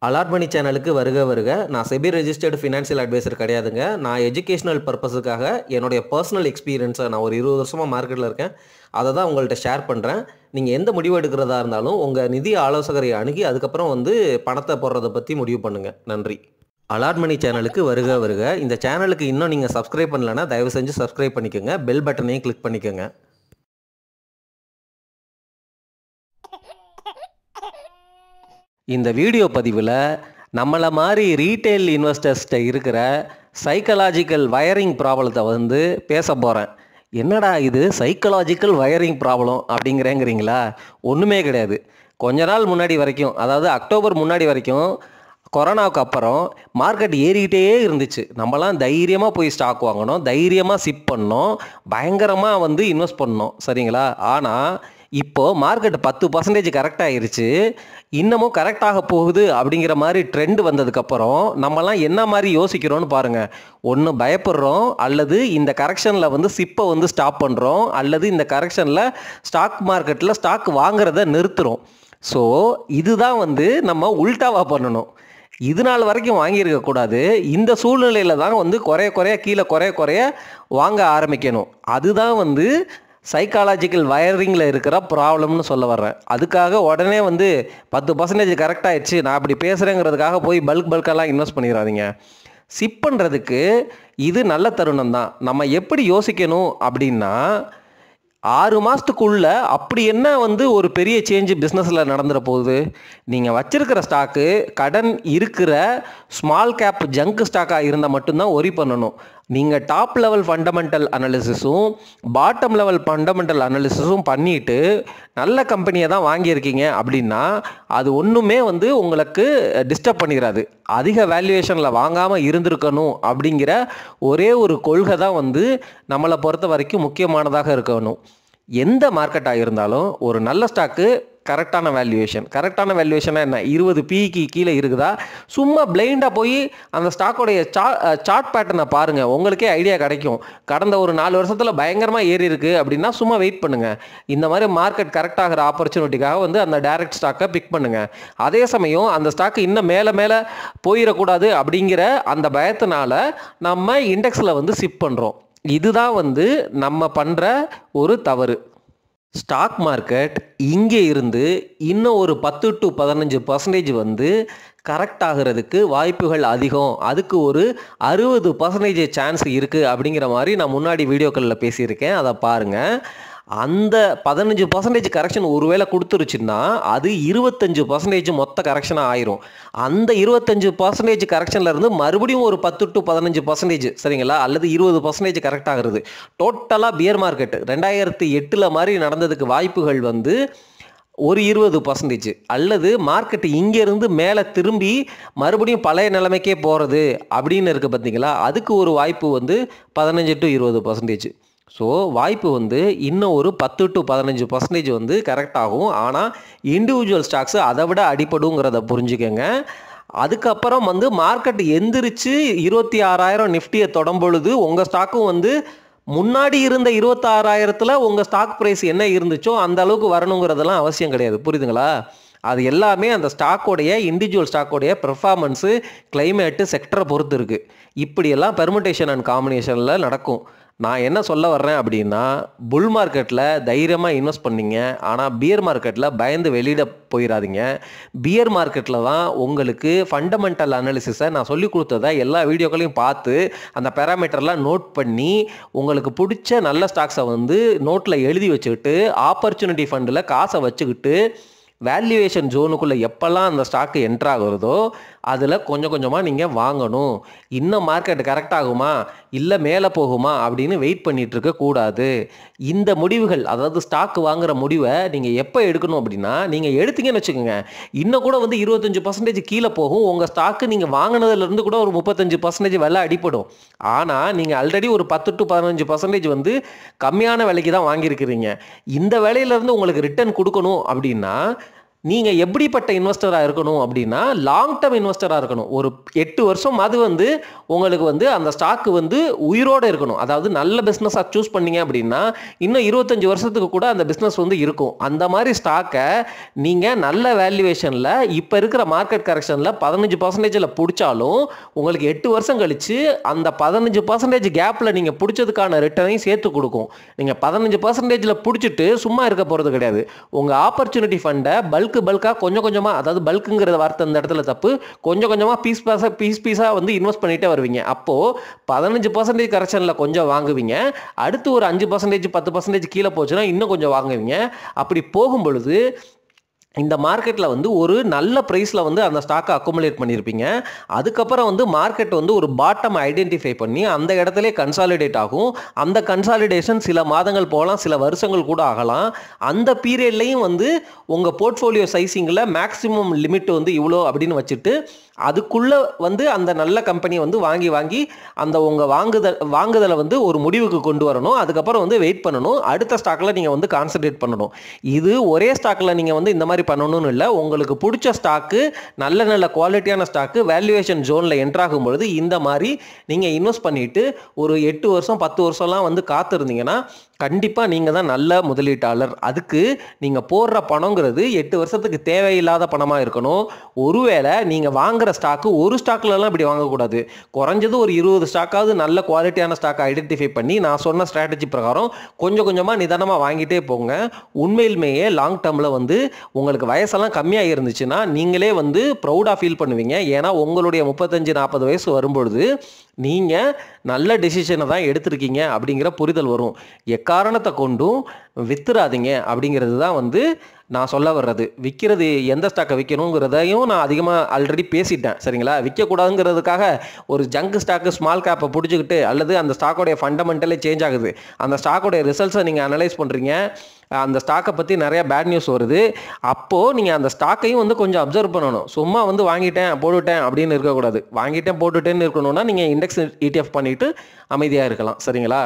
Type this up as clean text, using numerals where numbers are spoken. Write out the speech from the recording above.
Allot மணி சேனலுக்கு வருக வருக. நான் செபி ரெஜிஸ்டர்டு ஃபினான்ஷியல் அட்வைசர் கிடையாதுங்க. நான் எஜுகேஷனல் பர்பஸுக்காக என்னுடைய பர்சனல் எக்ஸ்பீரியன்ஸை நான் ஒரு 20 வருஷமாக மார்க்கெட்டில் இருக்கேன். அதை தான் உங்கள்கிட்ட ஷேர் பண்ணுறேன். நீங்கள் எந்த முடிவு எடுக்கிறதா இருந்தாலும் உங்கள் நிதி ஆலோசகரை அணுகி அதுக்கப்புறம் பணத்தை போடுறதை பற்றி முடிவு பண்ணுங்கள். நன்றி. அலாட் மணி சேனலுக்கு வருக வருக. இந்த சேனலுக்கு இன்னும் நீங்கள் சப்ஸ்கிரைப் பண்ணலைன்னா தயவு செஞ்சு சப்ஸ்கிரைப் பண்ணிக்கோங்க. பெல் பட்டனையும் கிளிக் பண்ணிக்கோங்க. இந்த வீடியோ பதிவில் நம்மளை மாதிரி ரீட்டைல் இன்வெஸ்டர்ஸ்கிட்ட இருக்கிற சைக்கலாஜிக்கல் வயரிங் ப்ராப்ளத்தை பேச போகிறேன். என்னடா இது சைக்கலாஜிக்கல் வயரிங் ப்ராப்ளம் அப்படிங்கிறேங்கிறீங்களா? ஒன்றுமே கிடையாது. கொஞ்ச நாள் முன்னாடி வரைக்கும், அதாவது அக்டோபர் முன்னாடி வரைக்கும், கொரோனாவுக்கு அப்புறம் மார்க்கெட் ஏறிக்கிட்டே இருந்துச்சு. நம்மலாம் தைரியமாக போய் ஸ்டாக் வாங்கணும், தைரியமாக சிப் பண்ணோம், பயங்கரமாக இன்வெஸ்ட் பண்ணோம். சரிங்களா? ஆனால் இப்போது மார்க்கெட் 10% கரெக்ட் ஆகிருச்சு. இன்னமும் கரெக்டாக போகுது அப்படிங்கிற மாதிரி ட்ரெண்ட் வந்ததுக்கப்புறம் நம்மலாம் என்ன மாதிரி யோசிக்கிறோன்னு பாருங்கள். ஒன்று பயப்படுறோம், அல்லது இந்த கரெக்ஷனில் சிப்பை ஸ்டாப் பண்ணுறோம், அல்லது இந்த கரெக்ஷனில் ஸ்டாக் மார்க்கெட்டில் ஸ்டாக் வாங்குறத நிறுத்துகிறோம். ஸோ இதுதான் நம்ம உல்டாவாக பண்ணணும். இது நாள் வரைக்கும் வாங்கியிருக்கக்கூடாது. இந்த சூழ்நிலையில் தான் குறைய கீழே குறைய வாங்க ஆரம்பிக்கணும். அதுதான் சைக்காலஜிக்கல் வயரிங்கில் இருக்கிற ப்ராப்ளம்னு சொல்ல வர்றேன். அதுக்காக உடனே 10% கரெக்ட் ஆகிடுச்சு நான் அப்படி பேசுகிறேங்கிறதுக்காக போய் பல்கெல்லாம் இன்வெஸ்ட் பண்ணிடாதீங்க. சிப் பண்ணுறதுக்கு இது நல்ல தருணம் தான். நம்ம எப்படி யோசிக்கணும் அப்படின்னா, 6 மாதத்துக்குள்ளே அப்படி என்ன ஒரு பெரிய சேஞ்சு பிஸ்னஸில் நடந்துட போகுது? நீங்கள் வச்சிருக்கிற ஸ்டாக்கு கடன் இருக்கிற ஸ்மால் கேப் ஜங்க் ஸ்டாக்காக இருந்தால் மட்டும்தான் ஒரி பண்ணணும். நீங்கள் டாப் லெவல் ஃபண்டமெண்டல் அனாலிசிஸும் பாட்டம் லெவல் ஃபண்டமெண்டல் அனாலிசிஸும் பண்ணிவிட்டு நல்ல கம்பெனியை தான் வாங்கியிருக்கீங்க அப்படின்னா அது ஒன்றுமே உங்களுக்கு டிஸ்டர்ப் பண்ணிடாது. அதிக வேல்யூவேஷனில் வாங்காமல் இருந்திருக்கணும் அப்படிங்கிற ஒரே ஒரு கொள்கை தான் நம்மளை பொறுத்த வரைக்கும் முக்கியமானதாக இருக்கணும். எந்த மார்க்கெட்டாக இருந்தாலும் ஒரு நல்ல ஸ்டாக்கு கரெக்டான வேல்யூவேஷனாக என்ன, 20 பிக்கு கீழே இருக்குதா? சும்மா பிளைண்டாக போய் அந்த ஸ்டாக்கோடைய சார்ட் பேட்டர்னை பாருங்கள், உங்களுக்கே ஐடியா கிடைக்கும். கடந்த ஒரு 4 வருஷத்தில் பயங்கரமாக ஏறி இருக்குது அப்படின்னா சும்மா வெயிட் பண்ணுங்கள். இந்த மாதிரி மார்க்கெட் கரெக்டாகிற ஆப்பர்ச்சுனிட்டிக்காக அந்த டைரக்ட் ஸ்டாக்கை பிக் பண்ணுங்கள். அதே சமயம் அந்த ஸ்டாக்கு இன்னும் மேலே போயிடக்கூடாது அப்படிங்கிற அந்த பயத்தினால நம்ம இண்டெக்ஸில் சிப் பண்ணுறோம். இதுதான் நம்ம பண்ணுற ஒரு தவறு. ஸ்டாக் மார்க்கெட் இங்கே இருந்து இன்னும் ஒரு 10 to 15% கரெக்ட் ஆகிறதுக்கு வாய்ப்புகள் அதிகம். அதுக்கு ஒரு 60% சான்ஸ் இருக்குது அப்படிங்கிற மாதிரி நான் முன்னாடி வீடியோக்களில் பேசியிருக்கேன். அதை பாருங்கள். அந்த 15% கரெக்ஷன் ஒருவேளை கொடுத்துருச்சுன்னா அது 25% மொத்த கரெக்ஷனாக ஆயிரும். அந்த 25% கரெக்ஷன்லேருந்து மறுபடியும் ஒரு 10 to 15%, சரிங்களா, அல்லது 20% கரெக்ட் ஆகிறது. டோட்டலாக பியர் மார்க்கெட் 2008 மாதிரி நடந்ததுக்கு வாய்ப்புகள் ஒரு 20%, அல்லது மார்க்கெட் இங்கேருந்து மேலே திரும்பி மறுபடியும் பழைய நிலைமைக்கே போகிறது அப்படின்னு இருக்குது பார்த்தீங்களா, அதுக்கு ஒரு வாய்ப்பு 15 to 20%. ஸோ வாய்ப்பு இன்னும் ஒரு 10 to 15% கரெக்ட் ஆகும். ஆனால் இண்டிவிஜுவல் ஸ்டாக்ஸு அதை விட அடிப்படுங்கிறத புரிஞ்சுக்கங்க. அதுக்கப்புறம் மார்க்கெட் எந்திரிச்சு 26,000 நிஃப்டியை தொடும் பொழுது உங்கள் ஸ்டாக்கும் முன்னாடி இருந்த 26,000ல் உங்கள் ஸ்டாக் ப்ரைஸ் என்ன இருந்துச்சோ அந்த அளவுக்கு வரணுங்கிறதெல்லாம் அவசியம் கிடையாது. புரியுதுங்களா? அது எல்லாமே அந்த ஸ்டாக்கோடைய இண்டிவிஜுவல் ஸ்டாக்கோடைய பெர்ஃபார்மன்ஸு, கிளைமேட்டு, செக்டரை பொறுத்து இருக்குது. இப்படியெல்லாம் பெர்முடேஷன் அண்ட் காம்பினேஷனில் நடக்கும். நான் என்ன சொல்ல வர்றேன் அப்படின்னா, புல் மார்க்கெட்டில் தைரியமாக இன்வெஸ்ட் பண்ணிங்க. ஆனால் பியர் மார்க்கெட்டில் பயந்து வெளியிட போயிடாதீங்க. பியர் மார்க்கெட்டில் தான் உங்களுக்கு ஃபண்டமெண்டல் அனாலிசிஸை நான் சொல்லி கொடுத்ததை எல்லா வீடியோக்களையும் பார்த்து அந்த பேராமீட்டர்லாம் நோட் பண்ணி உங்களுக்கு பிடிச்ச நல்ல ஸ்டாக்ஸை நோட்டில் எழுதி வச்சுக்கிட்டு ஆப்பர்ச்சுனிட்டி ஃபண்டில் காசை வச்சுக்கிட்டு வேல்யூவேஷன் ஜோனுக்குள்ளே எப்போல்லாம் அந்த ஸ்டாக்கு என்ட்ராகிறதோ அதில் கொஞ்சம் கொஞ்சமாக நீங்கள் வாங்கணும். இன்னும் மார்க்கெட் கரெக்ட் ஆகுமா இல்லை மேலே போகுமா அப்படின்னு வெயிட் பண்ணிகிட்டு இருக்கக்கூடாது. இந்த முடிவுகள், அதாவது ஸ்டாக் வாங்குகிற முடிவை நீங்கள் எப்போ எடுக்கணும் அப்படின்னா, நீங்கள் எடுத்தீங்கன்னு வச்சுக்கோங்க, இன்னும் கூட 25% கீழே போகும். உங்கள் ஸ்டாக்கு நீங்கள் வாங்கினதுலேருந்து கூட ஒரு 35% விலை அடிப்படும். ஆனால் நீங்கள் ஆல்ரெடி ஒரு 10 to 15% கம்மியான விலைக்கு தான் வாங்கியிருக்கிறீங்க. இந்த விலையிலேருந்து உங்களுக்கு ரிட்டர்ன் கொடுக்கணும் அப்படின்னா நீங்கள் எப்படிப்பட்ட இன்வெஸ்டராக இருக்கணும் அப்படின்னா லாங் டேர்ம் இன்வெஸ்டராக இருக்கணும். ஒரு 8 வருஷம் அது வந்து உங்களுக்கு வந்து அந்த ஸ்டாக்கு வந்து உயிரோடு இருக்கணும். அதாவது நல்ல பிஸ்னஸாக சூஸ் பண்ணீங்க அப்படின்னா இன்னும் 25 வருஷத்துக்கு கூட அந்த பிஸ்னஸ் வந்து இருக்கும். அந்த மாதிரி ஸ்டாக்கை நீங்கள் நல்ல வேல்யூவேஷனில் இப்போ இருக்கிற மார்க்கெட் கரெக்ஷனில் 15% பிடிச்சாலும் உங்களுக்கு 8 வருஷம் கழித்து அந்த 15% கேப்பில் நீங்கள் பிடிச்சதுக்கான ரிட்டர்னையும் சேர்த்து கொடுக்கும். நீங்கள் 15% பிடிச்சிட்டு சும்மா இருக்க போகிறது கிடையாது. உங்கள் ஆப்பர்ச்சுனிட்டி ஃபண்டை பல்காக கொஞ்சம் கொஞ்சமாக, அதாவது பல்க்குங்கிற வார்த்தை அந்த இடத்துல தப்பு, கொஞ்சம் கொஞ்சமாக பீஸாக வந்து இன்வெஸ்ட் பண்ணிகிட்டே வருவீங்க. அப்போது 15% கரெக்ஷனில் கொஞ்சம் வாங்குவீங்க, அடுத்து ஒரு 5% 10% கீழே போச்சுன்னா இன்னும் கொஞ்சம் வாங்குவீங்க. அப்படி போகும் பொழுது இந்த மார்க்கெட்டில் வந்து ஒரு நல்ல ப்ரைஸில் வந்து அந்த ஸ்டாக்கை அக்குமுலேட் பண்ணியிருப்பீங்க. அதுக்கப்புறம் வந்து மார்க்கெட் வந்து ஒரு பாட்டம் ஐடென்டிஃபை பண்ணி அந்த இடத்துல கன்சாலிடேட் ஆகும். அந்த கன்சாலிடேஷன் சில மாதங்கள் போகலாம், சில வருஷங்கள் கூட ஆகலாம். அந்த பீரியட்லேயும் வந்து உங்கள் போர்ட்ஃபோலியோ சைஸிங்கில் மேக்ஸிமம் லிமிட் வந்து இவ்வளோ அப்படின்னு வச்சுட்டு அதுக்குள்ளே வந்து அந்த நல்ல கம்பெனியை வந்து வாங்கி அந்த உங்கள் வாங்குதலை வந்து ஒரு முடிவுக்கு கொண்டு வரணும். அதுக்கப்புறம் வந்து வெயிட் பண்ணணும். அடுத்த ஸ்டாக்கில் நீங்கள் வந்து கான்சன்ட்ரேட் பண்ணணும். இது ஒரே ஸ்டாக்கில் நீங்கள் வந்து இந்த மாதிரி பண்ணணும்னு இல்லை. உங்களுக்கு பிடிச்ச ஸ்டாக்கு, நல்ல குவாலிட்டியான ஸ்டாக்கு வேல்யூவேஷன் ஜோனில் என்ட்ராகும் பொழுது இந்த மாதிரி நீங்கள் இன்வெஸ்ட் பண்ணிவிட்டு ஒரு 8 வருஷம் 10 வருஷம்லாம் வந்து காத்திருந்தீங்கன்னா கண்டிப்பாக நீங்கள் தான் நல்ல முதலீட்டாளர். அதுக்கு நீங்கள் போடுற பணங்கிறது 8 வருஷத்துக்கு தேவையில்லாத பணமாக இருக்கணும். ஒருவேளை நீங்கள் வாங்குகிற ஸ்டாக்கு ஒரு ஸ்டாக்லலாம் இப்படி வாங்கக்கூடாது. குறைஞ்சது ஒரு 20 ஸ்டாக்காவது நல்ல குவாலிட்டியான ஸ்டாக்கை ஐடென்டிஃபை பண்ணி நான் சொன்ன ஸ்ட்ராட்டஜி பிரகாரம் கொஞ்சம் கொஞ்சமாக நிதானமாக வாங்கிட்டே போங்க. உண்மையிலுமேயே லாங் டேர்மில் வந்து உங்களுக்கு வயசெல்லாம் கம்மியாக இருந்துச்சுன்னா நீங்களே வந்து ப்ரௌடாக ஃபீல் பண்ணுவீங்க. ஏன்னா உங்களுடைய 35-40 வயசு வரும்பொழுது நீங்கள் நல்ல டெசிஷனை தான் எடுத்திருக்கீங்க அப்படிங்கிற புரிதல் வரும். எக்காரணத்தை கொண்டும் வித்துறாதீங்க அப்படிங்கிறது தான் வந்து நான் சொல்ல வர்றது. விற்கிறது எந்த ஸ்டாக்கை விற்கணுங்கிறதையும் நான் அதிகமாக ஆல்ரெடி பேசிட்டேன், சரிங்களா? விற்கக்கூடாதுங்கிறதுக்காக ஒரு ஜங்க் ஸ்டாக்கு ஸ்மால் கேப்பை பிடிச்சிக்கிட்டு, அல்லது அந்த ஸ்டாக்கோடைய ஃபண்டமெண்டலே சேஞ்ச் ஆகுது, அந்த ஸ்டாக்கோடைய ரிசல்ட்ஸை நீங்கள் அனலைஸ் பண்ணுறீங்க, அந்த ஸ்டாக்கை பற்றி நிறையா பேட் நியூஸ் வருது, அப்போது நீங்கள் அந்த ஸ்டாக்கையும் வந்து கொஞ்சம் அப்சர்வ் பண்ணணும். சும்மா வந்து வாங்கிட்டேன் போட்டுட்டேன் அப்படின்னு இருக்கக்கூடாது. வாங்கிட்டேன் போட்டுட்டேன்னு இருக்கணும்னா நீங்கள் இண்டெக்ஸ் ETF பண்ணிவிட்டு அமைதியாக இருக்கலாம், சரிங்களா?